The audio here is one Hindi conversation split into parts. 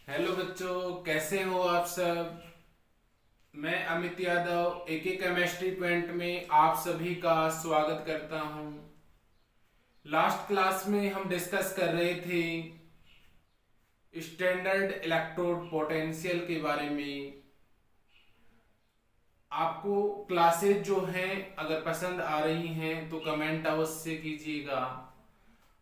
हेलो बच्चों, कैसे हो आप सब। मैं अमित यादव एके केमिस्ट्री पॉइंट में आप सभी का स्वागत करता हूं। लास्ट क्लास में हम डिस्कस कर रहे थे स्टैंडर्ड इलेक्ट्रोड पोटेंशियल के बारे में। आपको क्लासेस जो हैं अगर पसंद आ रही हैं तो कमेंट अवश्य कीजिएगा।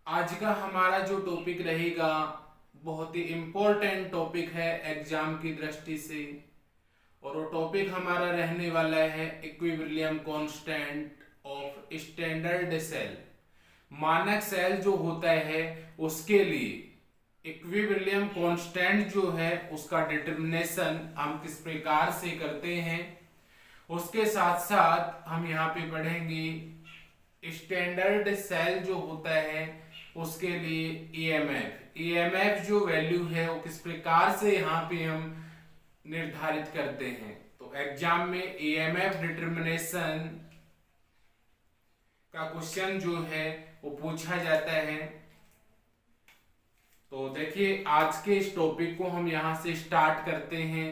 आज का हमारा जो टॉपिक रहेगा बहुत ही इम्पोर्टेंट टॉपिक है एग्जाम की दृष्टि से, और वो टॉपिक हमारा रहने वाला है equilibrium constant of standard cell. मानक सेल जो होता है उसके लिए इक्विलिब्रियम कांस्टेंट जो है उसका डिटर्मिनेशन हम किस प्रकार से करते हैं। उसके साथ साथ हम यहाँ पे पढ़ेंगे स्टैंडर्ड सेल जो होता है उसके लिए ईएमएफ जो वैल्यू है वो किस प्रकार से यहाँ पे हम निर्धारित करते हैं। तो एग्जाम में ईएमएफ डिटर्मिनेशन का क्वेश्चन जो है वो पूछा जाता है। तो देखिए आज के इस टॉपिक को हम यहां से स्टार्ट करते हैं।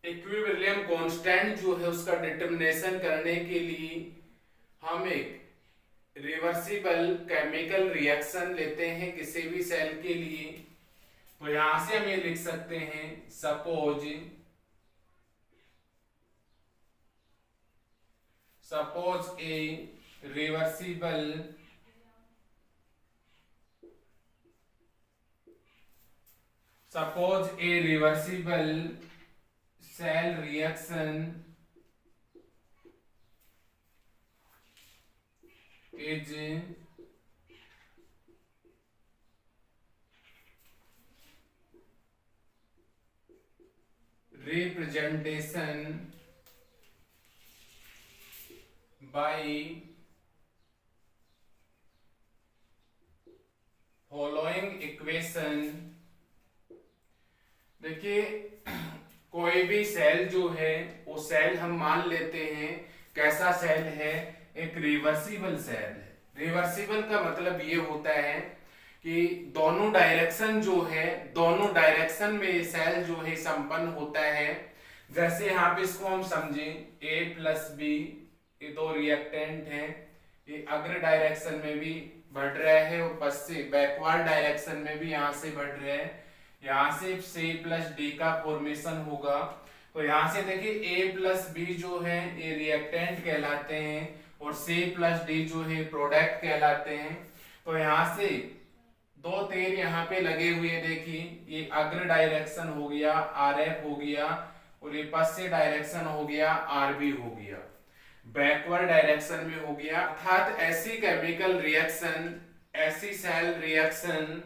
इक्विलिब्रियम कांस्टेंट जो है उसका डिटर्मिनेशन करने के लिए हम एक रिवर्सिबल केमिकल रिएक्शन लेते हैं किसी भी सेल के लिए। तो यहां से हम ये लिख सकते हैं suppose A reversible cell reaction is representation by following equation। देखिए कोई भी सेल जो है वो सेल हम मान लेते हैं कैसा सेल है, एक रिवर्सिबल सेल है। रिवर्सिबल का मतलब ये होता है कि दोनों डायरेक्शन जो है दोनों डायरेक्शन में ये सेल जो है संपन्न होता है। जैसे यहाँ पे इसको हम समझें ए प्लस बी, ये दो रिएक्टेंट हैं, ये अग्र डायरेक्शन में भी बढ़ रहा है और पश्चिम बैकवर्ड डायरेक्शन में भी यहाँ से बढ़ रहा है। यहाँ से C प्लस डी का फॉर्मेशन होगा। तो यहाँ से देखिए A प्लस बी जो है ये रिएक्टेंट कहलाते हैं और C प्लस डी जो है प्रोडक्ट कहलाते हैं। तो यहाँ से दो तीर यहाँ पे लगे हुए देखिए, ये अग्र डायरेक्शन हो गया RF हो गया और ये पश्चिम डायरेक्शन हो गया RB हो गया, बैकवर्ड डायरेक्शन में हो गया। अर्थात ऐसी केमिकल रिएक्शन, ऐसी सेल रिएक्शन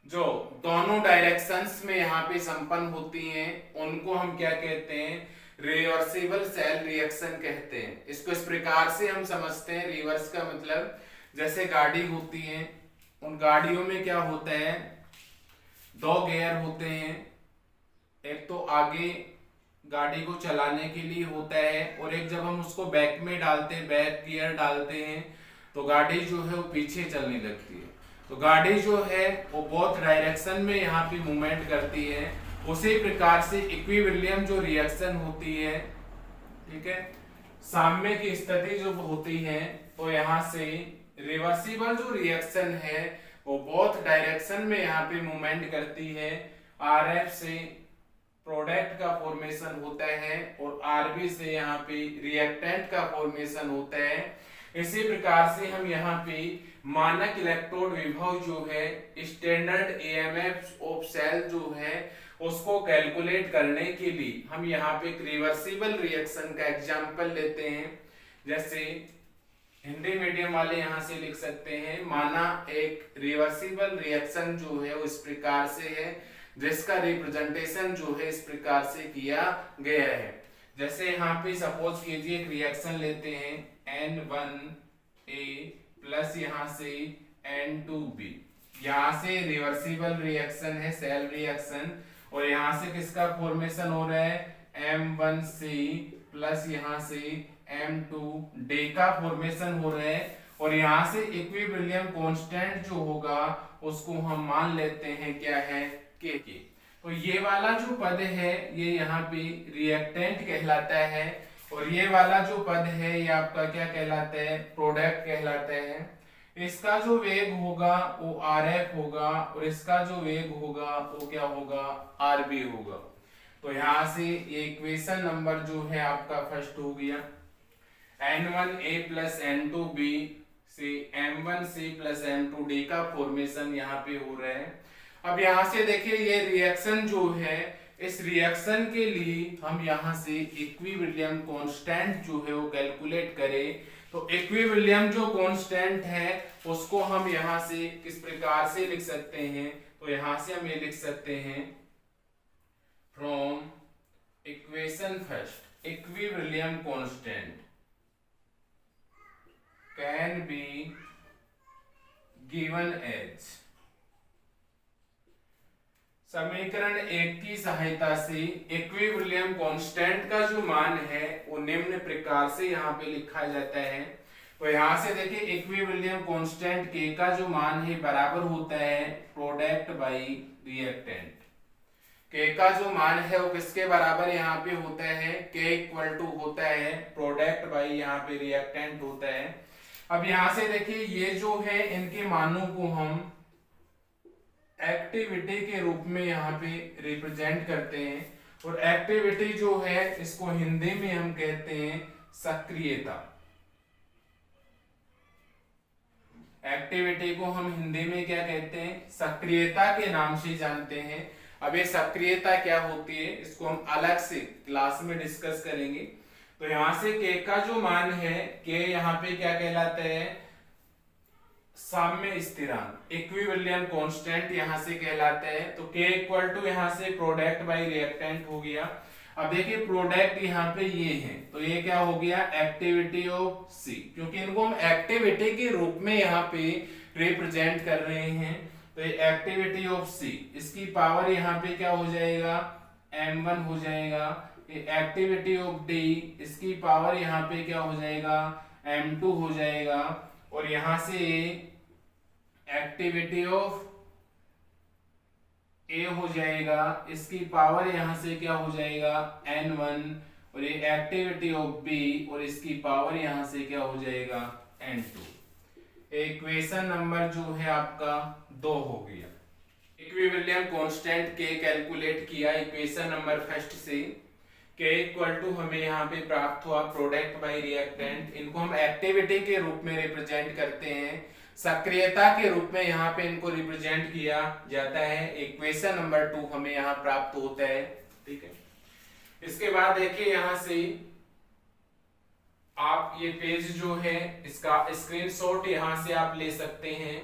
जो दोनों डायरेक्शंस में यहाँ पे संपन्न होती हैं उनको हम क्या कहते हैं, रिवर्सिबल सेल रिएक्शन कहते हैं। इसको इस प्रकार से हम समझते हैं, रिवर्स का मतलब जैसे गाड़ी होती है, उन गाड़ियों में क्या होता है, दो गियर होते हैं, एक तो आगे गाड़ी को चलाने के लिए होता है और एक जब हम उसको बैक में डालते हैं, बैक गियर डालते हैं तो गाड़ी जो है वो पीछे चलने लगती है। तो गाड़ी जो है वो बोथ डायरेक्शन में यहाँ पे मूवमेंट करती है। उसी प्रकार से इक्विलिब्रियम जो रिएक्शन होती है, ठीक है, साम्य की स्थिति जो होती है, तो यहाँ से रिवर्सिबल जो रिएक्शन है वो बोथ डायरेक्शन में यहाँ पे मूवमेंट करती है। RF से प्रोडक्ट का फॉर्मेशन होता है और RB से यहाँ पे रिएक्टेंट का फॉर्मेशन होता है। इसी प्रकार से हम यहाँ पे मानक इलेक्ट्रोड विभव जो है, स्टैंडर्ड ईएमएफ ऑफ सेल जो है उसको कैलकुलेट करने के लिए हम यहाँ पे एक रिवर्सिबल रिएक्शन का एग्जांपल लेते हैं। जैसे हिंदी मीडियम वाले यहाँ से लिख सकते हैं, माना एक रिवर्सिबल रिएक्शन जो है वो इस प्रकार से है जिसका रिप्रेजेंटेशन जो है इस प्रकार से किया गया है। जैसे यहाँ पे सपोज कीजिए एक रिएक्शन लेते हैं N1A प्लस यहाँ से N2B, यहाँ से रिवर्सिबल रिएक्शन है सेल रिएक्शन, और यहाँ से किसका फॉर्मेशन हो रहा है, M1C प्लस यहाँ से M2D का फॉर्मेशन हो रहा है। और यहाँ से इक्विलिब्रियम कांस्टेंट जो होगा उसको हम मान लेते हैं क्या है, के। तो ये वाला जो पद है ये यहाँ पे रिएक्टेंट कहलाता है, और ये वाला जो पद है ये आपका क्या कहलाता है, प्रोडक्ट कहलाता है। इसका जो वेग होगा वो RF होगा, और इसका जो वेग होगा वो क्या होगा, RB होगा। तो यहाँ से ये इक्वेशन नंबर जो है आपका फर्स्ट हो गया। N1A प्लस N2B से M1C प्लस M2D का फॉर्मेशन यहाँ पे हो रहा है। अब यहाँ से देखिए ये रिएक्शन जो है, इस रिएक्शन के लिए हम यहाँ से इक्विलिब्रियम कांस्टेंट जो है वो कैलकुलेट करें। तो इक्विलिब्रियम जो कांस्टेंट है उसको हम यहाँ से किस प्रकार से लिख सकते हैं, तो यहाँ से हम ये लिख सकते हैं from equation first equilibrium constant can be given as. समीकरण 1 की सहायता से इक्विलिब्रियम कांस्टेंट का जो मान है वो निम्न प्रकार से यहाँ पे लिखा जाता है। तो यहाँ से देखिए इक्विलिब्रियम कांस्टेंट K का जो मान है बराबर होता है प्रोडक्ट बाई रिएक्टेंट। K का जो मान है वो किसके बराबर यहाँ पे होता है, K इक्वल टू होता है प्रोडक्ट बाई यहाँ पे रिएक्टेंट होता है। अब यहाँ से देखिए ये जो है इनके मानों को हम एक्टिविटी के रूप में यहाँ पे रिप्रेजेंट करते हैं, और एक्टिविटी जो है इसको हिंदी में हम कहते हैं सक्रियता। एक्टिविटी को हम हिंदी में क्या कहते हैं, सक्रियता के नाम से जानते हैं। अब ये सक्रियता क्या होती है इसको हम अलग से क्लास में डिस्कस करेंगे। तो यहाँ से K का जो मान है, K यहाँ पे क्या कहलाता है, साम्य स्थिरांक इक्विलिब्रियम कांस्टेंट यहाँ से कहलाता है। तो K इक्वल टू यहाँ से प्रोडक्ट बाई रिएक्टेंट हो गया। अब देखिए प्रोडक्ट यहाँ पे ये है, तो ये क्या हो गया, एक्टिविटी ऑफ C, क्योंकि इनको हम एक्टिविटी के रूप में यहाँ पे रिप्रेजेंट कर रहे हैं। तो ये एक्टिविटी ऑफ C, इसकी पावर यहाँ पे क्या हो जाएगा, M1 हो जाएगा। ये एक्टिविटी ऑफ D, इसकी पावर यहाँ पे क्या हो जाएगा, M2 हो जाएगा। और यहां से एक्टिविटी ऑफ A हो जाएगा, इसकी पावर यहां से क्या हो जाएगा, N1। और ये एक्टिविटी ऑफ B, और इसकी पावर यहां से क्या हो जाएगा, N2। इक्वेशन नंबर जो है आपका 2 हो गया। इक्विलिब्रियम कांस्टेंट K कैलकुलेट किया इक्वेशन नंबर फर्स्ट से। K इक्वल टू हमें यहाँ पे प्राप्त हुआ प्रोडक्ट बाई रिएक्टेंट। इनको हम एक्टिविटी के रूप में रिप्रेजेंट करते हैं, सक्रियता के रूप में यहाँ पे इनको रिप्रेजेंट किया जाता है। इक्वेशन नंबर 2 हमें यहाँ प्राप्त होता है। ठीक है, इसके बाद देखिए यहाँ से आप ये पेज जो है इसका स्क्रीनशॉट यहाँ से आप ले सकते हैं।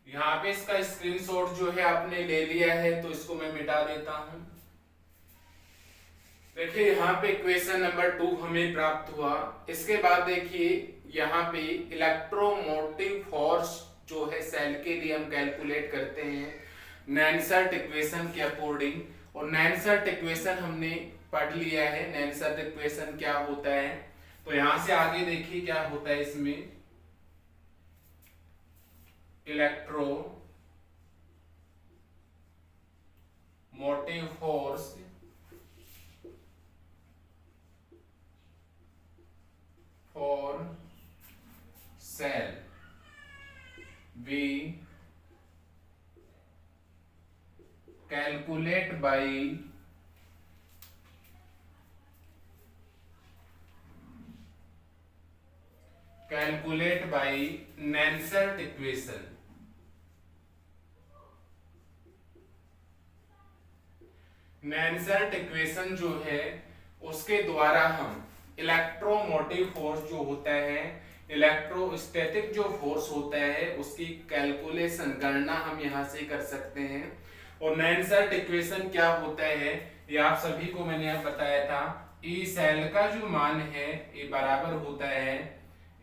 यहाँ पे इसका स्क्रीनशॉट जो है आपने ले लिया है, तो इसको मैं मिटा देता हूं। देखिए यहाँ पे इक्वेशन नंबर 2 हमें प्राप्त हुआ। इसके बाद देखिए यहाँ पे इलेक्ट्रोमोटिव फोर्स जो है सेल के लिए हम कैलकुलेट करते हैं नैनसर्ट इक्वेशन के अकॉर्डिंग। और नैनसर्ट इक्वेशन हमने पढ़ लिया है, नैनसर्ट इक्वेशन क्या होता है। तो यहां से आगे देखिए क्या होता है इसमें, electromotive force for cell be calculate by नैनसर्ट इक्वेशन। नैनसर्ट इक्वेशन जो है उसके द्वारा हम इलेक्ट्रोमोटिव फोर्स जो होता है, इलेक्ट्रोस्टैटिक जो फोर्स होता है उसकी कैलकुलेशन गणना हम यहां से कर सकते हैं। और नैनसर्ट इक्वेशन क्या होता है ये आप सभी को मैंने अब बताया था। ई सेल का जो मान है ये बराबर होता है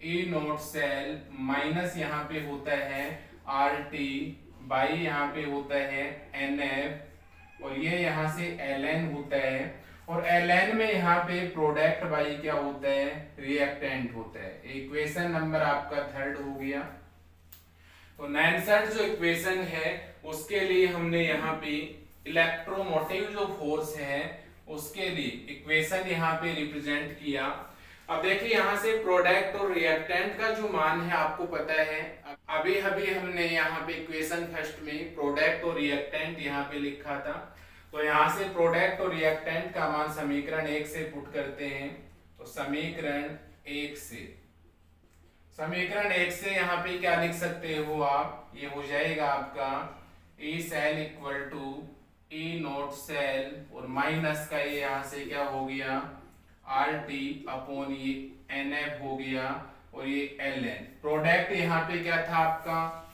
ई नोट सेल माइनस यहाँ पे होता है आर टी बाई यहाँ पे होता है एन एफ, और ये यहाँ से एल एन होता है। और एल एन में यहाँ पे प्रोडक्ट बाई क्या होता है, रिएक्टेंट होता है। इक्वेशन नंबर आपका 3rd हो गया। तो नैनसर्ट जो इक्वेशन है उसके लिए हमने यहाँ पे इलेक्ट्रोमोटिव जो फोर्स है उसके लिए इक्वेशन यहाँ पे रिप्रेजेंट किया। अब देखिए यहाँ से प्रोडक्ट और रिएक्टेंट का जो मान है आपको पता है, अभी अभी हमने यहाँ पे इक्वेशन फर्स्ट में प्रोडक्ट और रिएक्टेंट यहाँ पे लिखा था। तो यहाँ से प्रोडक्ट और रिएक्टेंट का मान समीकरण 1 से पुट करते हैं। तो समीकरण 1 से यहाँ पे क्या लिख सकते हो आप, ये हो जाएगा आपका E cell equal to E note cell और माइनस का ये यहाँ से क्या हो गया आर टी अपॉन ये एन एफ हो गया और ये एल एन। प्रोडक्ट यहाँ पे क्या था आपका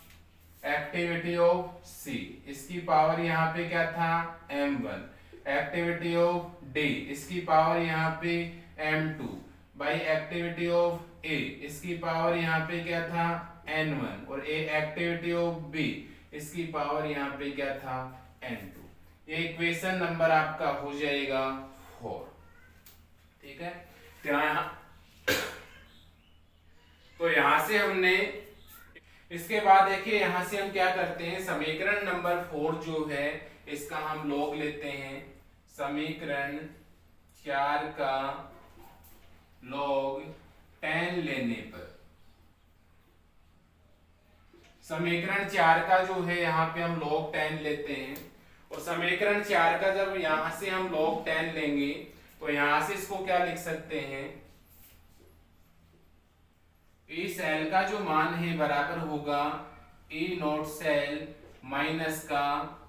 एक्टिविटी ऑफ सी, इसकी पावर यहाँ पे क्या था m1, एक्टिविटी ऑफ डी इसकी पावर यहाँ पे m2 बाई एक्टिविटी ऑफ ए इसकी पावर यहाँ पे क्या था n1 और ए एक्टिविटी ऑफ बी इसकी पावर यहाँ पे क्या था n2। ये इक्वेशन नंबर आपका हो जाएगा 4। ठीक है, तो यहां से हमने, इसके बाद देखिए यहां से हम क्या करते हैं, समीकरण नंबर 4 जो है इसका हम लॉग लेते हैं। समीकरण 4 का लॉग 10 लेने पर, समीकरण 4 का जो है यहाँ पे हम log 10 लेते हैं और समीकरण 4 का जब यहां से हम log 10 लेंगे तो यहां से इसको क्या लिख सकते हैं, ई सेल का जो मान है बराबर होगा ई नोट सेल माइनस का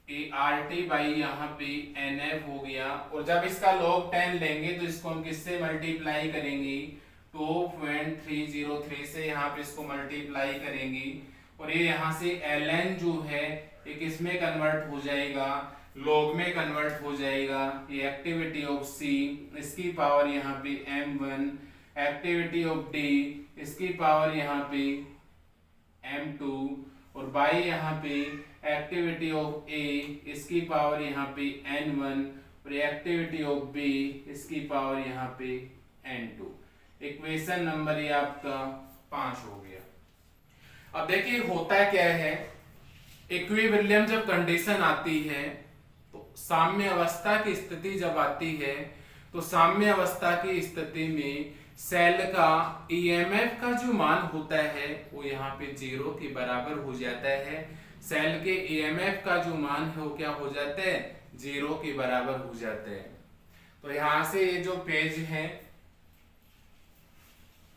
ए आर टी बाई यहाँ पे एन एफ हो गया। और जब इसका log 10 लेंगे तो इसको हम किससे मल्टीप्लाई करेंगे, 2.303 से यहाँ पे इसको मल्टीप्लाई करेंगे और ये यहाँ से ln जो है ये किस में कन्वर्ट हो जाएगा, log में कन्वर्ट हो जाएगा। ये एक्टिविटी ऑफ C इसकी पावर यहाँ पे m1, एक्टिविटी ऑफ D इसकी पावर यहाँ पे m2 और बाई यहाँ पे एक्टिविटी ऑफ A इसकी पावर यहाँ पे n1 और एक्टिविटी ऑफ B इसकी पावर यहाँ पे n2। इक्वेशन नंबर ये आपका 5 हो गया। अब देखिए होता क्या है, इक्विलिब्रियम जब कंडीशन आती है तो साम्य अवस्था की स्थिति जब आती है तो साम्य अवस्था की स्थिति में सेल का ईएमएफ का जो मान होता है वो यहाँ पे 0 के बराबर हो जाता है। सेल के ईएमएफ का जो मान है वो क्या हो जाता है, 0 के बराबर हो जाता है। तो यहाँ से ये जो पेज है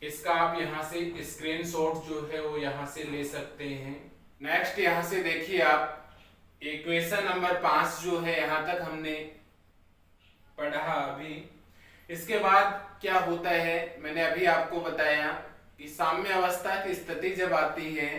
इसका आप यहाँ से स्क्रीनशॉट जो है वो यहाँ से ले सकते हैं। नेक्स्ट यहाँ से देखिए आप इक्वेशन नंबर 5 जो है यहाँ तक हमने पढ़ा अभी। इसके बाद क्या होता है, मैंने अभी आपको बताया कि साम्य अवस्था की स्थिति जब आती है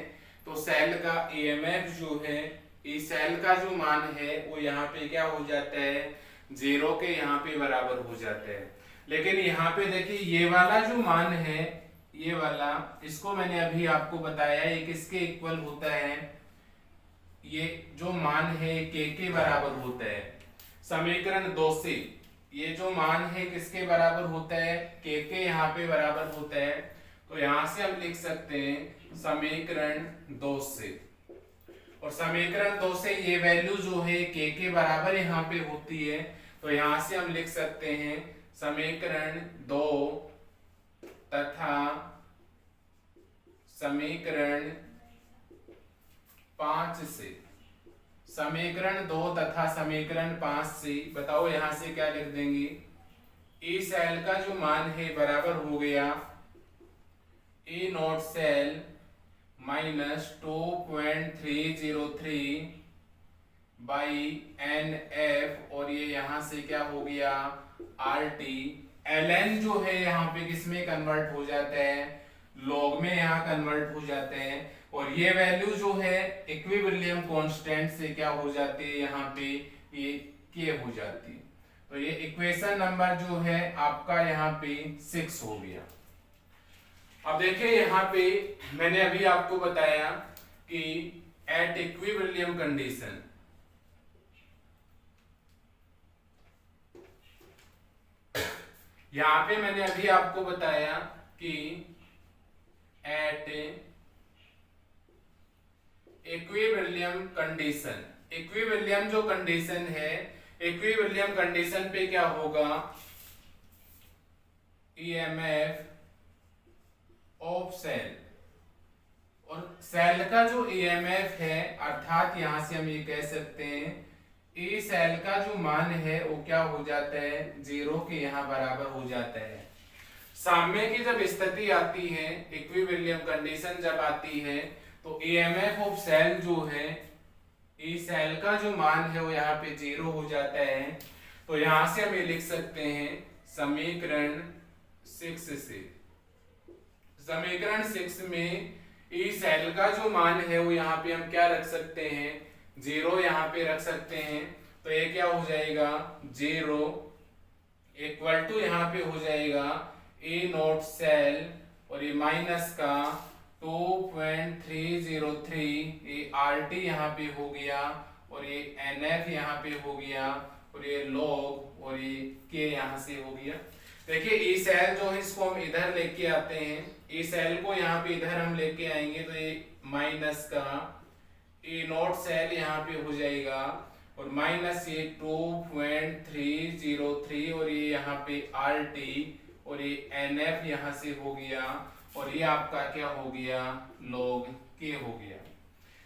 तो सेल का ईएमएफ जो है, इस सेल का जो मान है वो यहाँ पे क्या हो जाता है, 0 के यहाँ पे बराबर हो जाता है। लेकिन यहाँ पे देखिए ये वाला जो मान है, ये वाला, इसको मैंने अभी आपको बताया ये किसके इक्वल होता है, ये जो मान है के बराबर होता है। समीकरण 2 से ये जो मान है किसके बराबर होता है, के यहाँ पे बराबर होता है। तो यहाँ से हम लिख सकते हैं समीकरण 2 से, और समीकरण 2 से ये वैल्यू जो है के बराबर यहाँ पे होती है। तो यहाँ से हम लिख सकते हैं समीकरण 2 तथा समीकरण 5 से, समीकरण 2 तथा समीकरण 5 से बताओ यहाँ से क्या लिख देंगे, ई सेल का जो मान है बराबर हो गया E note cell minus 2.303 by N F और ये यहाँ से क्या हो गया आर टी। एल एन जो है यहाँ पे किसमें कन्वर्ट हो जाता है, लॉग में यहाँ कन्वर्ट हो जाते हैं। और ये वैल्यू जो है इक्विलिब्रियम कांस्टेंट से क्या हो जाती है, यहाँ पे ये के हो जाती है। तो ये इक्वेशन नंबर जो है आपका यहाँ पे 6 हो गया। अब देखिए यहाँ पे मैंने अभी आपको बताया कि एट इक्विलिब्रियम कंडीशन, यहाँ पे मैंने अभी आपको बताया कि एट इक्विलिब्रियम कंडीशन इक्विलिब्रियम जो कंडीशन है, इक्विलिब्रियम कंडीशन पे क्या होगा, ईएमएफ ऑफ सेल, और सेल का जो ईएमएफ है अर्थात यहां से हम ये कह सकते हैं ई सेल का जो मान है वो क्या हो जाता है, 0 के यहाँ बराबर हो जाता है। साम्य की जब स्थिति आती है, इक्विलिब्रियम कंडीशन जब आती है, तो ईएमएफ ऑफ सेल जो है, ई सेल का जो मान है वो यहाँ पे 0 हो जाता है। तो यहां से हम ये लिख सकते हैं समीकरण 6 से, समीकरण 6 में ई सेल का जो मान है वो यहाँ पे हम क्या रख सकते हैं, 0 यहाँ पे रख सकते हैं। तो ये क्या हो जाएगा, 0 इक्वल टू यहाँ पे हो जाएगा ए नोट सेल, और ये माइनस का 2.303, ये आर टी यहाँ पे हो गया, और ये एन एफ यहाँ पे हो गया, और ये लॉग, और ये के यहाँ से हो गया। देखिए ई सेल जो है इसको हम इधर लेके आते हैं, ई सेल को यहाँ पे इधर हम लेके आएंगे तो ये माइनस का ए नोट सेल यहाँ पे हो जाएगा, और माइनस ये 2.303, और ये यहाँ पे आर टी, और ये एन एफ यहाँ से हो गया, और ये आपका क्या हो गया, लॉग के हो गया।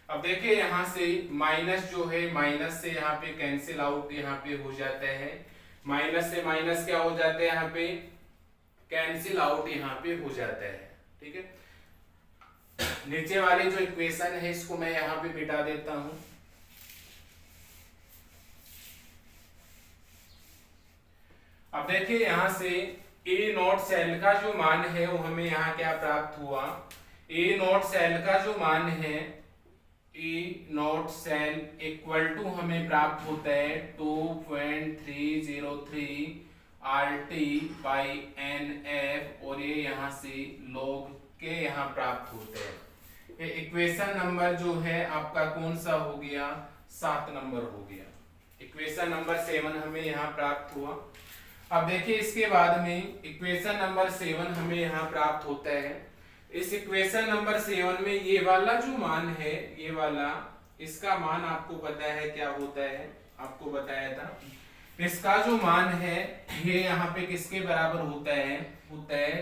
अब देखिए यहाँ से माइनस जो है, माइनस से यहाँ पे कैंसिल आउट यहाँ पे हो जाता है, माइनस से माइनस क्या हो जाता है, यहाँ पे कैंसिल आउट यहाँ पे हो जाता है। ठीक है, नीचे वाली जो इक्वेशन है इसको मैं यहाँ पे मिटा देता हूं। अब देखिए यहां से ए नॉट सेल का जो मान है वो हमें यहाँ क्या प्राप्त हुआ, ए नॉट सेल का जो मान है, E not cell equal to हमें प्राप्त होता है 2.303 R T by N F, और ये यहाँ से लॉग के यहाँ प्राप्त होते हैं। ये इक्वेशन नंबर जो है आपका कौन सा हो गया, 7 नंबर हो गया। इक्वेशन नंबर 7 हमें यहाँ प्राप्त हुआ। अब देखिए इसके बाद में इक्वेशन नंबर 7 हमें यहाँ प्राप्त होता है। इस इक्वेशन नंबर 7 में ये वाला जो मान है, ये वाला, इसका मान आपको पता है क्या होता है, आपको बताया था। इसका जो मान है ये यहाँ पे किसके बराबर होता है,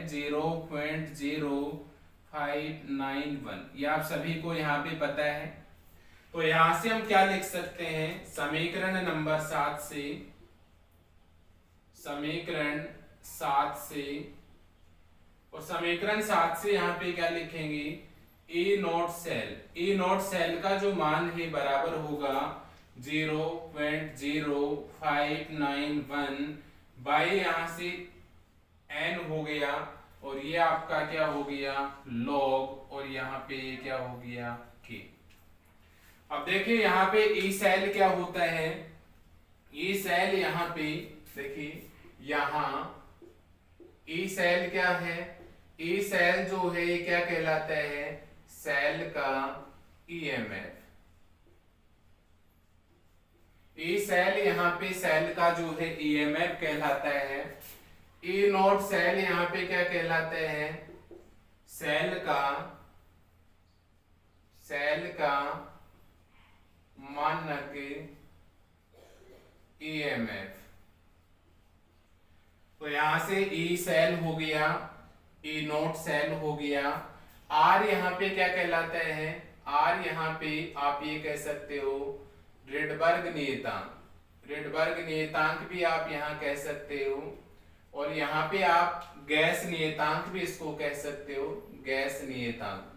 0.0591, ये आप सभी को यहाँ पे पता है। तो यहां से हम क्या लिख सकते हैं, समीकरण नंबर 7 से, समीकरण 7 से, और समीकरण 7 से यहाँ पे क्या लिखेंगे, E not cell, E not cell का जो मान है बराबर होगा 0.0591 बाई यहाँ से n हो गया, और ये आपका क्या हो गया, लॉग, और यहाँ पे क्या हो गया, k। अब देखिए यहाँ पे ई सेल क्या होता है, ई सेल यहाँ पे देखिए, यहाँ ई सेल क्या है, ई सेल जो है ये क्या कहलाता है, सेल का ईएमएफ। ई सेल यहाँ पे सेल का जो है ईएमएफ कहलाता है। ई नॉट सेल यहाँ पे क्या कहलाता है, सेल का मानक ईएमएफ। तो यहां से ई सेल हो गया, ई नॉट सेल हो गया। आर यहाँ पे क्या कहलाता है, आर यहाँ पे आप ये कह सकते हो रिडबर्ग नियतांक, रिडबर्ग नियतांक भी आप यहाँ कह सकते हो, और यहाँ पे आप गैस नियतांक भी इसको कह सकते हो, गैस नियतांक,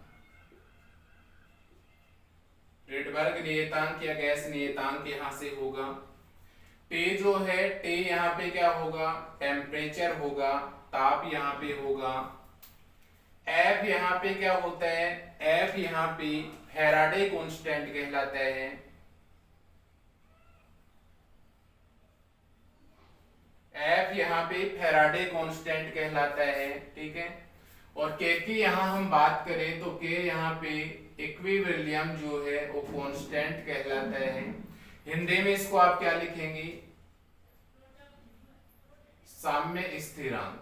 रिडबर्ग नियतांक या गैस नियतांक यहाँ से होगा। टी जो है, टी यहाँ पे क्या होगा, टेम्परेचर होगा, ताप यहाँ पे होगा। एफ यहाँ पे क्या होता है, एफ यहाँ पे फैराडे कांस्टेंट कहलाता है। एफ यहाँ पे फैराडे कांस्टेंट कहलाता है, ठीक है। और के की यहाँ हम बात करें तो के यहाँ पे इक्विलिब्रियम जो है वो कांस्टेंट कहलाता है। हिंदी में इसको आप क्या लिखेंगे, साम्य स्थिरांक,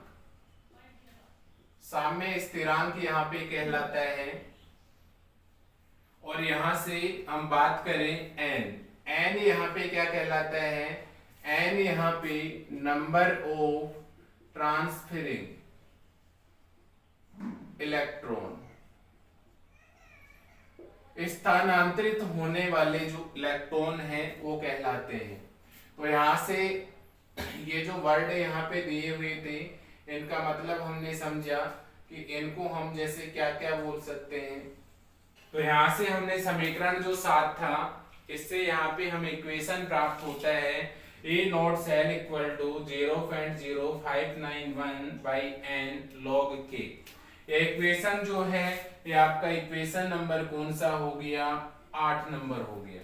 साम्य स्थिरांक यहाँ पे कहलाता है। और यहां से हम बात करें n, एन यहाँ पे क्या कहलाता है, एन यहाँ पे नंबर ऑफ ट्रांसफरिंग इलेक्ट्रॉन, स्थानांतरित होने वाले जो इलेक्ट्रॉन हैं वो कहलाते हैं। तो यहाँ से ये जो वर्ड यहाँ पे दिए हुए थे इनका मतलब हमने समझा कि इनको हम जैसे क्या क्या बोल सकते हैं। तो यहाँ से हमने समीकरण जो 7 था इससे यहाँ पे हम इक्वेशन प्राप्त होता है E not cell equal to 0.0591 by n log K. ये इक्वेशन जो है ये आपका इक्वेशन नंबर कौन सा हो गया, 8 नंबर हो गया।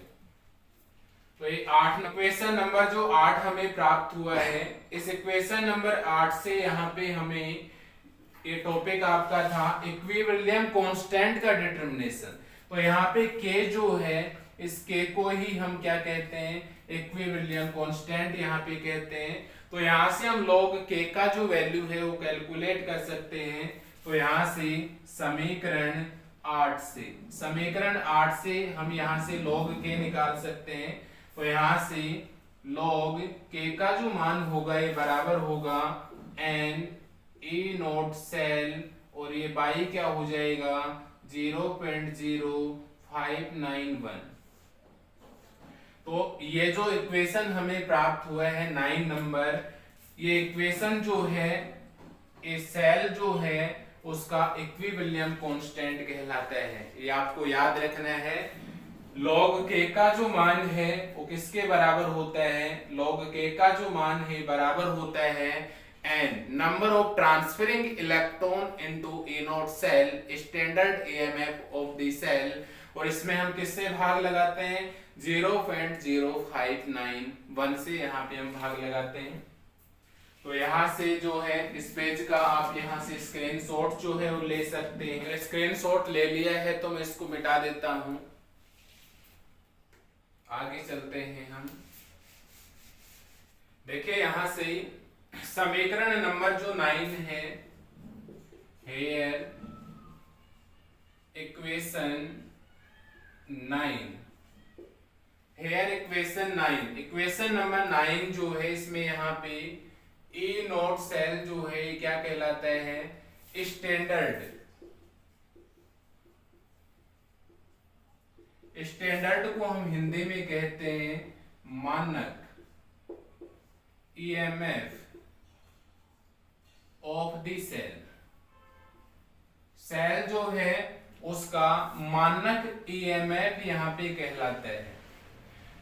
तो ये 8 इक्वेशन नंबर जो 8 हमें प्राप्त हुआ है, इस इक्वेशन नंबर 8 से यहाँ पे हमें ये टॉपिक आपका था इक्विलिब्रियम कांस्टेंट का डिटरमिनेशन। तो यहाँ पे k जो है इस k को ही हम क्या कहते हैं, इक्विलिब्रियम कांस्टेंट यहाँ पे कहते हैं। तो यहाँ से हम log k का जो वैल्यू है वो कैलकुलेट कर सकते हैं। तो यहाँ से समीकरण 8 से हम यहाँ से log k निकाल सकते हैं। तो यहाँ से log k का जो मान होगा ये बराबर होगा n ए नोट सेल और ये बाई क्या हो जाएगा 0.0591। तो ये जो इक्वेशन हमें प्राप्त हुआ है 9 नंबर, ये इक्वेशन जो है ये सेल जो है उसका इक्विलिब्रियम कांस्टेंट कहलाता है। ये आपको याद रखना है। log k का जो मान है वो किसके बराबर होता है, log k का जो मान है बराबर होता है n number of transferring electron into a naught cell standard EMF of the cell, और इसमें हम किससे भाग लगाते हैं 0.0591 से यहाँ पे हम भाग लगाते हैं। तो यहाँ से जो है इस पेज का आप यहाँ से स्क्रीनशॉट जो है वो ले सकते हैं। स्क्रीनशॉट ले लिया है तो मैं इसको मिटा देता हूँ। आगे चलते हैं हम। देखिए यहाँ से समीकरण नंबर जो 9 है, हेयर इक्वेशन 9, इक्वेशन नंबर 9 जो है इसमें यहाँ पे ए नॉट सेल जो है क्या कहलाता है, स्टैंडर्ड को हम हिंदी में कहते हैं मानक ईएमएफ ऑफ द सेल जो है उसका मानक ईएमएफ यहाँ पे कहलाता है।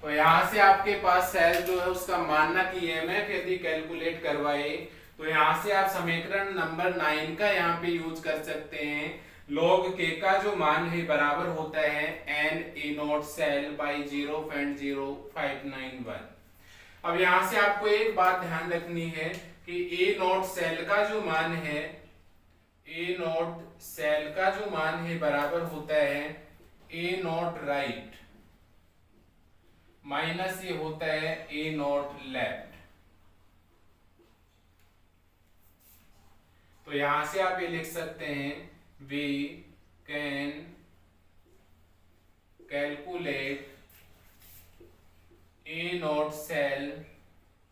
तो यहाँ से आपके पास सेल जो है उसका मानक ईएमएफ यदि कैलकुलेट करवाए तो यहाँ से आप समीकरण नंबर 9 का यहाँ पे यूज कर सकते हैं। log k का जो मान है बराबर होता है n E not cell by 0.0591। अब यहाँ से आपको एक बात ध्यान रखनी है कि ए नॉट सेल का जो मान है, ए नॉट सेल का जो मान है बराबर होता है ए नॉट राइट माइनस ये होता है ए नॉट लेफ्ट। तो यहां से आप ये लिख सकते हैं we can calculate E not cell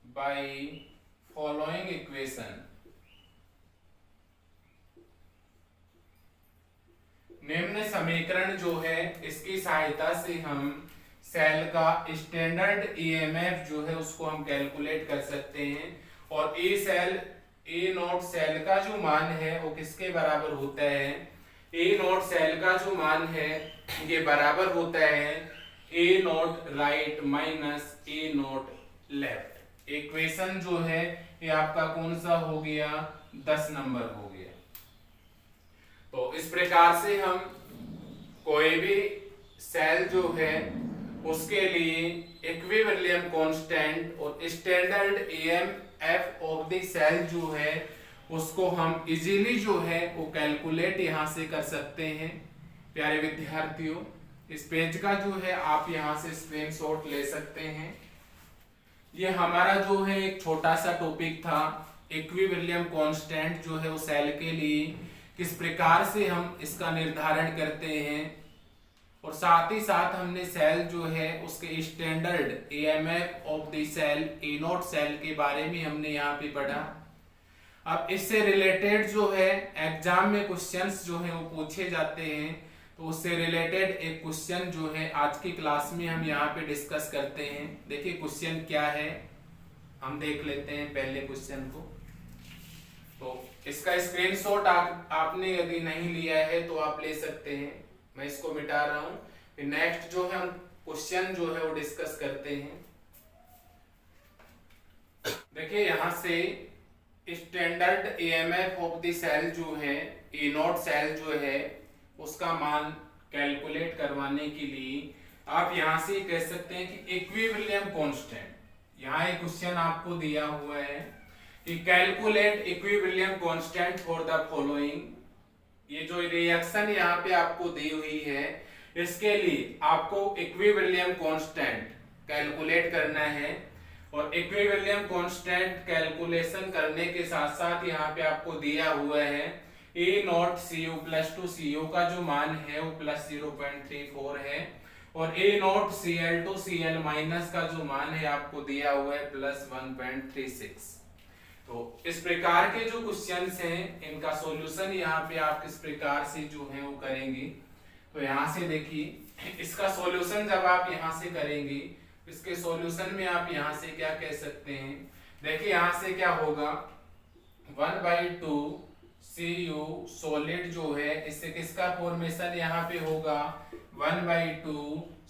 by following equation. निम्न समीकरण जो है इसकी सहायता से हम सेल का स्टैंडर्ड ईएमएफ जो है उसको हम कैलकुलेट कर सकते हैं। और ए नॉट सेल का जो मान है वो किसके बराबर होता है, ए नॉट सेल का जो मान है ये बराबर होता है E nought right minus E nought left. Equation जो है ये आपका कौन सा हो गया, 10 नंबर हो गया। तो इस प्रकार से हम कोई भी सेल जो है उसके लिए इक्विलिब्रियम कांस्टेंट और standard EMF of the cell जो है उसको हम इजीली जो है वो कैलकुलेट यहां से कर सकते हैं। प्यारे विद्यार्थियों, इस पेज का जो है आप यहां से स्क्रीनशॉट ले सकते हैं। ये हमारा जो है एक छोटा सा टॉपिक था, इक्विलिब्रियम कांस्टेंट जो है वो सेल के लिए किस प्रकार से हम इसका निर्धारण करते हैं और साथ ही साथ हमने सेल जो है उसके standard EMF of the cell E not cell के बारे में हमने यहाँ पे पढ़ा। अब इससे रिलेटेड जो है एग्जाम में क्वेश्चंस जो है वो पूछे जाते हैं, तो उससे रिलेटेड एक क्वेश्चन जो है आज की क्लास में हम यहाँ पे डिस्कस करते हैं। देखिए क्वेश्चन क्या है, हम देख लेते हैं पहले क्वेश्चन को। तो इसका स्क्रीनशॉट आपने यदि नहीं लिया है तो आप ले सकते हैं, मैं इसको मिटा रहा हूं। फिर नेक्स्ट जो है हम क्वेश्चन जो है वो डिस्कस करते हैं। देखिए यहां से standard EMF of the cell जो है ए नॉट सेल जो है उसका मान कैलकुलेट करवाने के लिए आप यहां से कह सकते हैं कि इक्विलिब्रियम कांस्टेंट, यहाँ एक क्वेश्चन आपको दिया हुआ है कि calculate equilibrium constant for the following. ये जो रिएक्शन यहाँ पे आपको दी हुई है इसके लिए आपको इक्विलिब्रियम कांस्टेंट कैलकुलेट करना है, और इक्विलिब्रियम कांस्टेंट कैलकुलेशन करने के साथ साथ यहाँ पे आपको दिया हुआ है E nought C U plus two C U का जो मान है वो प्लस 0.34 है, और E nought C L two C L minus का जो मान है आपको दिया हुआ है प्लस 1.36। तो इस प्रकार के जो क्वेश्चंस हैं इनका सॉल्यूशन यहाँ पे आप किस प्रकार से जो है वो करेंगे। तो यहाँ से देखिए इसका सॉल्यूशन जब आप यहाँ से करेंगे, इसके सॉल्यूशन में आप यहाँ से क्या कह सकते हैं, देखिए यहाँ से क्या होगा 1/2 CU सॉलिड जो है इससे किसका फॉर्मेशन यहाँ पे होगा 1/2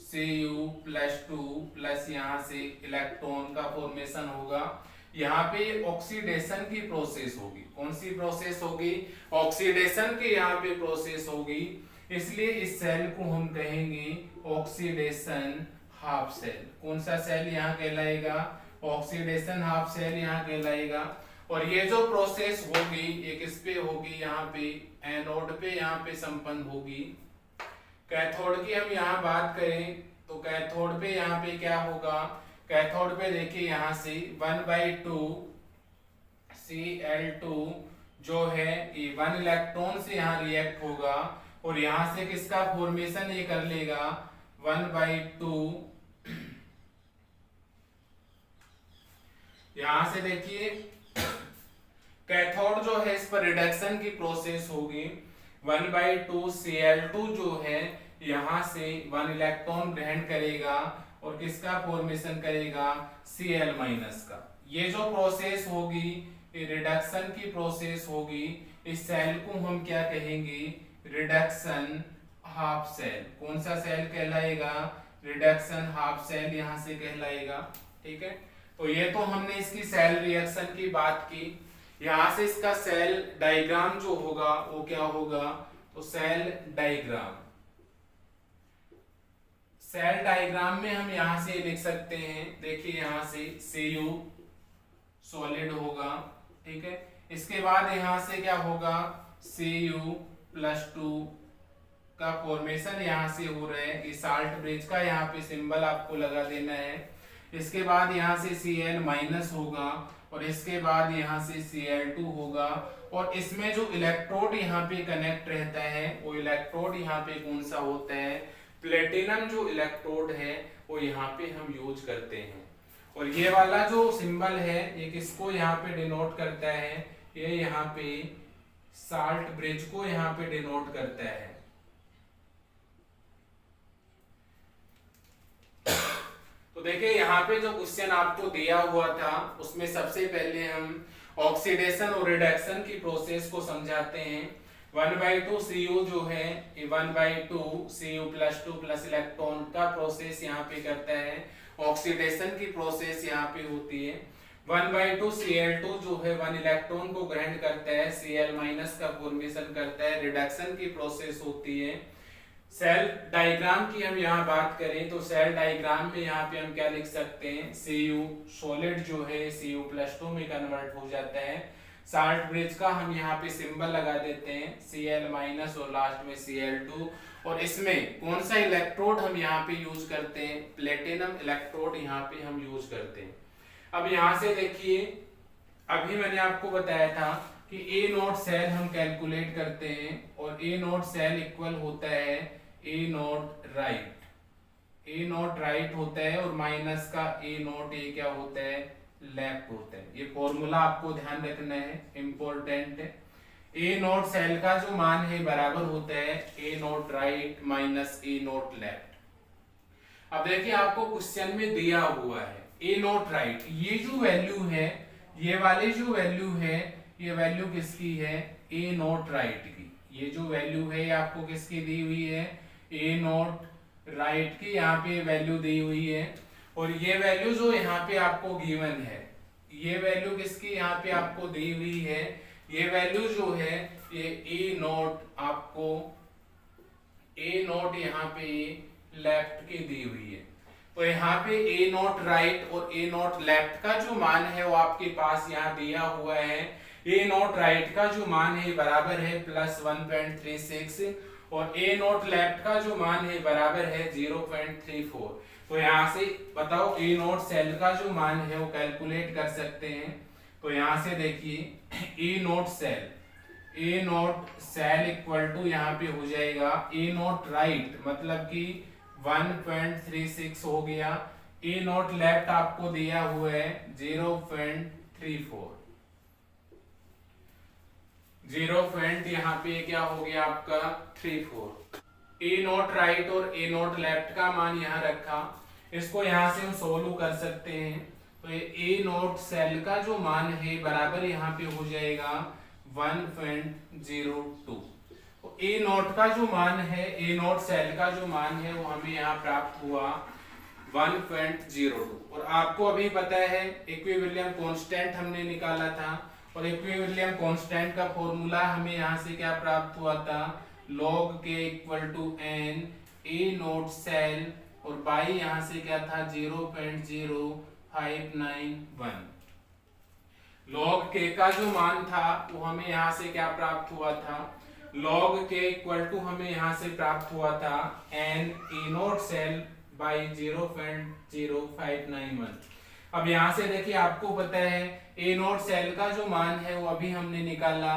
CU प्लस 2 प्लस यहाँ से इलेक्ट्रॉन का फॉर्मेशन होगा। यहाँ पे ऑक्सीडेशन की प्रोसेस होगी, कौन सी प्रोसेस होगी, ऑक्सीडेशन की यहाँ पे प्रोसेस होगी, इसलिए इस सेल को हम कहेंगे ऑक्सीडेशन हाफ सेल। कौन सा सेल यहाँ कहलाएगा, ऑक्सीडेशन हाफ सेल यहाँ कहलाएगा। और ये जो प्रोसेस होगी ये किस पे होगी, यहाँ पे एनोड पे यहाँ पे संपन्न होगी। कैथोड की हम यहाँ बात करें तो कैथोड पे यहाँ पे क्या होगा, कैथोड पे देखिए यहाँ से 1/2 Cl2 जो है ये 1 इलेक्ट्रॉन से यहाँ रिएक्ट होगा, और यहाँ से किसका फॉर्मेशन ये कर लेगा 1/2। यहाँ से देखिए कैथोड जो है इस पर रिडक्शन की प्रोसेस होगी, 1/2 Cl2 जो है यहाँ से 1 इलेक्ट्रॉन ग्रहण करेगा और किसका फॉर्मेशन करेगा Cl माइनस का। ये जो प्रोसेस होगी ये रिडक्शन की प्रोसेस होगी। इस सेल को हम क्या कहेंगे, रिडक्शन हाफ सेल। कौन सा सेल कहलाएगा, रिडक्शन हाफ सेल यहाँ से कहलाएगा। ठीक है, तो ये तो हमने इसकी सेल रिएक्शन की बात की। यहाँ से इसका सेल डायग्राम जो होगा वो क्या होगा, तो सेल डायग्राम, सेल डायग्राम में हम यहाँ से लिख सकते हैं, देखिए यहाँ से Cu सॉलिड होगा। ठीक है, इसके बाद यहाँ से क्या होगा Cu प्लस 2 का फॉर्मेशन यहाँ से हो रहा है, इस साल्ट ब्रिज का यहाँ पे सिंबल आपको लगा देना है। इसके बाद यहाँ से Cl माइनस होगा, और इसके बाद यहाँ से Cl2 होगा, और इसमें जो इलेक्ट्रोड यहाँ पे कनेक्ट रहता है वो इलेक्ट्रोड यहाँ पे कौन सा होता है, प्लेटिनम जो इलेक्ट्रोड है वो यहाँ पे हम यूज करते हैं। और ये वाला जो सिंबल है ये किसको यहाँ पे डिनोट करता है, ये यहाँ पे साल्ट ब्रिज को यहाँ पे डिनोट करता है। तो देखिए यहाँ पे जो क्वेश्चन आपको दिया हुआ था उसमें सबसे पहले हम ऑक्सीडेशन और रिडक्शन की प्रोसेस को समझाते हैं। 1/2 Cu जो है ये 1/2 Cu प्लस 2 प्लस इलेक्ट्रॉन का प्रोसेस यहाँ पे करता है, ऑक्सीडेशन की प्रोसेस यहाँ पे होती है। 1/2 Cl2 जो है 1 इलेक्ट्रॉन को ग्रहण करता है, Cl माइनस का फॉर्मेशन करता है, रिडक्शन की प्रोसेस होती है। सेल डायग्राम की हम यहाँ बात करें तो सेल डायग्राम में यहाँ पे हम क्या लिख सकते हैं, Cu सॉलिड जो है Cu प्लस 2 में कन्वर्ट हो जाता है। साल्ट ब्रिज का हम यहाँ पे सिंबल लगा देते हैं Cl माइनस और लास्ट में Cl2, और इसमें कौन सा इलेक्ट्रोड हम यहाँ पे यूज करते हैं, प्लेटिनम इलेक्ट्रोड यहाँ पे हम यूज करते हैं। अब यहाँ से देखिए अभी मैंने आपको बताया था कि ए नॉट सेल हम कैलकुलेट करते हैं, और ए नॉट सेल इक्वल होता है E nought right, E nought right होता है और माइनस का ए नॉट ए क्या होता है, लेफ्ट होता है। ये फॉर्मूला आपको ध्यान रखना है, इंपॉर्टेंट है। ए नॉट सेल का जो मान है बराबर होता है E nought right minus E nought left. अब देखिए आपको क्वेश्चन में दिया हुआ है ए नॉट राइट, ये जो वैल्यू है, ये वाली जो वैल्यू है, ये वैल्यू किसकी है, ए नॉट राइट की। ये जो वैल्यू है ये आपको किसकी दी हुई है, ए नॉट राइट की, यहाँ पे वैल्यू दी हुई है। और ये वैल्यू जो यहाँ पे आपको गिवन है, ये वैल्यू किसकी यहाँ पे आपको दी हुई है, ये वैल्यू जो है ये ए नॉट आपको, ए नॉट यहाँ पे लेफ्ट की दी हुई है। तो यहाँ पे ए नॉट राइट और ए नॉट लेफ्ट का जो मान है वो आपके पास यहाँ दिया हुआ है। ए नॉट राइट का जो मान है बराबर है +1.36 और ए नॉट लेफ्ट का जो मान है बराबर है 0.34। तो यहाँ से बताओ ए नॉट सेल का जो मान है वो कैलकुलेट कर सकते हैं। तो यहाँ से देखिए E not cell, E not cell equal to यहाँ पे हो जाएगा ए नॉट राइट मतलब कि 1.36 हो गया, ए नॉट लेफ्ट आपको दिया हुआ है 0.34, 0. यहाँ पे क्या हो गया आपका 34। ए नॉट राइट और ए नॉट लेफ्ट का मान यहाँ रखा, इसको यहाँ से हम सोल्व कर सकते हैं। तो ए नॉट सेल का जो मान है बराबर यहाँ पे हो जाएगा 1.02। तो ए नॉट का जो मान है, ए नॉट सेल का जो मान है वो हमें यहाँ प्राप्त हुआ 1.02। और आपको अभी पता है इक्विलिब्रियम कांस्टेंट हमने निकाला था और इक्विलिब्रियम कांस्टेंट का फॉर्मूला हमें यहाँ से क्या प्राप्त हुआ था, log k equal to n E not cell और बाई यहाँ से क्या था 0.0591। log k का जो मान था वो हमें यहाँ से क्या प्राप्त हुआ था, log k इक्वल टू हमें यहाँ से प्राप्त हुआ था n E not cell by 0.0591। अब यहाँ से देखिए आपको पता है ए नॉट सेल का जो मान है वो अभी हमने निकाला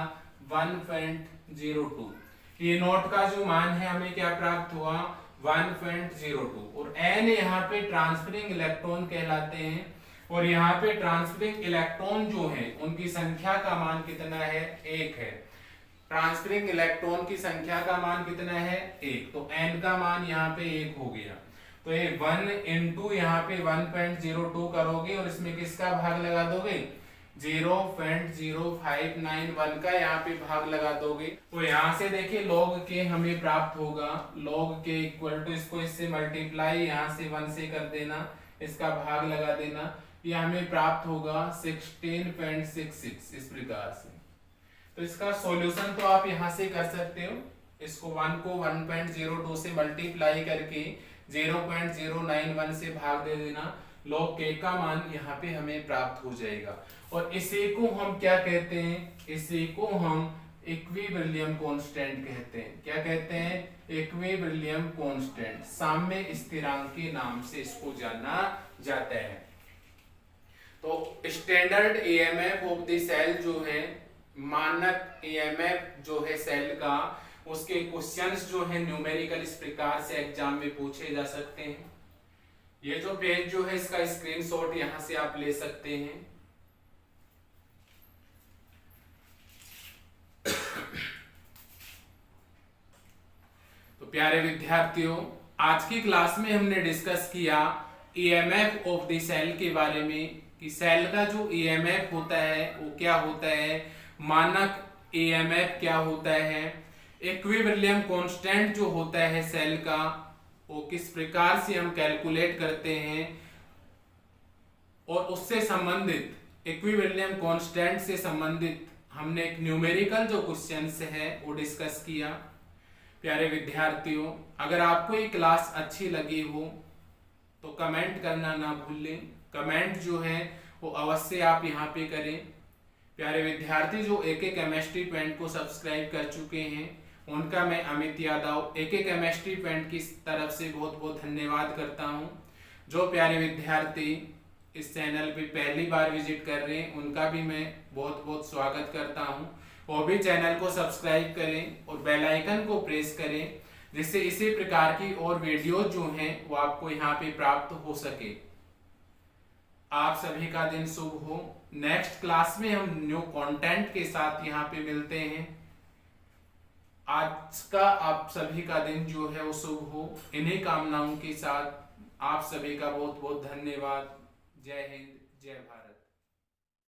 1.02, ए नॉट का जो मान है हमें क्या प्राप्त हुआ 1.02 और n यहाँ पे ट्रांसफरिंग इलेक्ट्रॉन कहलाते हैं। और यहाँ पे ट्रांसफरिंग इलेक्ट्रॉन जो है उनकी संख्या का मान कितना है, 1 है। ट्रांसफरिंग इलेक्ट्रॉन की संख्या का मान कितना है, 1। तो n का मान यहाँ पे 1 हो गया। तो ये 1 इंटू यहाँ पे 1.02 करोगे और इसमें किसका भाग लगा दोगे, 0.0591 का यहाँ पे भाग लगा दोगे। तो यहाँ से देखिए log k हमें प्राप्त होगा, log k इक्वल टू इसको इससे मल्टीप्लाई यहाँ से 1 से कर देना, इसका भाग लगा देना, ये हमें प्राप्त होगा 16.66 इस प्रकार से। तो इसका सॉल्यूशन तो आप यहाँ से कर सकते हो, इसको 1 को 1.02 से मल्टीप्लाई करके 0.091 से भाग दे देना, log k का मान यहाँ पे हमें प्राप्त हो जाएगा। और इसी को हम क्या कहते हैं, इसी को हम इक्विलिब्रियम कांस्टेंट कहते हैं। क्या कहते हैं, इक्विलिब्रियम कांस्टेंट, साम्य स्थिरांक के नाम से इसको जाना जाता है। तो standard EMF of the cell जो है, मानक ईएमएफ जो है सेल का, उसके क्वेश्चंस जो है न्यूमेरिकल इस प्रकार से एग्जाम में पूछे जा सकते हैं। ये जो पेज जो है इसका स्क्रीनशॉट यहां से आप ले सकते हैं। तो प्यारे विद्यार्थियों, आज की क्लास में हमने डिस्कस किया ईएमएफ ऑफ द सेल के बारे में कि सेल का जो ईएमएफ होता है वो क्या होता है, मानक ईएमएफ क्या होता है, इक्विलिब्रियम कांस्टेंट जो होता है सेल का वो किस प्रकार से हम कैलकुलेट करते हैं, और उससे संबंधित इक्विलिब्रियम कांस्टेंट से संबंधित हमने एक न्यूमेरिकल जो क्वेश्चंस है वो डिस्कस किया। प्यारे विद्यार्थियों, अगर आपको ये क्लास अच्छी लगी हो तो कमेंट करना ना भूलें। कमेंट जो है वो अवश्य आप यहाँ पे करें। प्यारे विद्यार्थी जो AK केमिस्ट्री पॉइंट को सब्सक्राइब कर चुके हैं उनका मैं Amit Yadav AK chemistry point की तरफ से बहुत बहुत धन्यवाद करता हूँ। जो प्यारे विद्यार्थी इस चैनल पे पहली बार विजिट कर रहे हैं उनका भी मैं बहुत बहुत स्वागत करता हूँ। वो भी चैनल को सब्सक्राइब करें और बेल आइकन को प्रेस करें जिससे इसी प्रकार की और वीडियो जो हैं वो आपको यहाँ पे प्राप्त हो सके। आप सभी का दिन शुभ हो। नेक्स्ट क्लास में हम न्यू कंटेंट के साथ यहाँ पे मिलते हैं। आज का आप सभी का दिन जो है वो शुभ हो। इन्हीं कामनाओं के साथ आप सभी का बहुत बहुत धन्यवाद। जय हिंद, जय भारत।